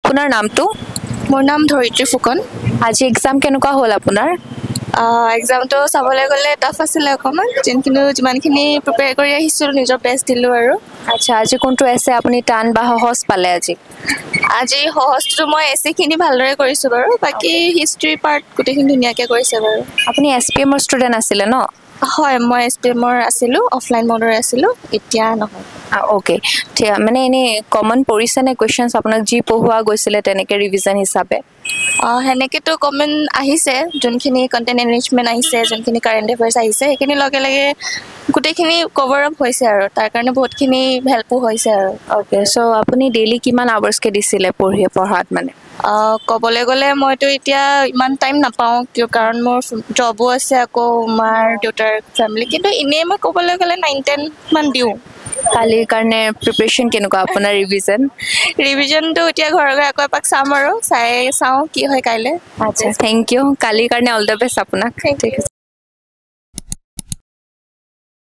আপোনাৰ নামটো? মোৰ নাম ধৰিত্ৰী ফুকন। আজি এক্সাম কেনেকুৱা হ'ল আপোনাৰ? এক্সামটো চাবলৈ গ'লে টাফ আছিলে অকণমান, যিমানখিনি প্ৰিপেয়াৰ কৰি আহিছিলোঁ নিজৰ বেষ্ট দিলোঁ আৰু। আচ্ছা, আজি কোনটো এছে আপুনি টান বা সহজ পালে আজি? আজি সহজটো মই এছেখিনি ভালদৰে কৰিছোঁ বাৰু, বাকী হিষ্ট্ৰী পাৰ্ট গোটেইখিনি ধুনীয়াকৈ কৰিছে বাৰু। আপুনি SPMৰ ষ্টুডেণ্ট আছিলে ন? হয়, মই SPMৰ আছিলোঁ, অফলাইন মডৰ আছিলোঁ, এতিয়া নহয়। অ'কে, ঠিক মানে এনেই কমন পৰিছেনে কুৱেশ্যনছ আপোনাক যি পঢ়োৱা গৈছিলে তেনেকৈ ৰিভিজন হিচাপে? সেনেকৈতো কমেণ্ট আহিছে, যোনখিনি কণ্টেণ্ট এনৰিচমেণ্ট আহিছে, যোনখিনি কাৰেণ্ট এফেয়াৰ্ছ আহিছে, সেইখিনি লগে লগে গোটেইখিনি কভাৰ আপ হৈছে আৰু তাৰ কাৰণে বহুতখিনি হেল্পো হৈছে আৰু। অ'কে, চ' আপুনি ডেইলি কিমান আৱাৰ্ছকৈ দিছিলে পঢ়াত মানে? ক'বলৈ গ'লে মইতো এতিয়া ইমান টাইম নাপাওঁ, কাৰণ মোৰ জবো আছে, আকৌ মাৰ দেউতাৰ ফেমিলি, কিন্তু এনেই মই ক'বলৈ গ'লে 9-10 মান দিওঁ। কালিৰ কাৰণে প্ৰিপেৰেশ্যন কেনেকুৱা আপোনাৰ ৰিভিজনটো এতিয়া ঘৰে ঘৰে আকৌ এপাক চাম আৰু চাওঁ কি হয় কাইলৈ। আচ্ছা, থেংক ইউ। কালিৰ কাৰণে অল দ্য বেষ্ট আপোনাক। থেংক ঠিক ইউ। আছে।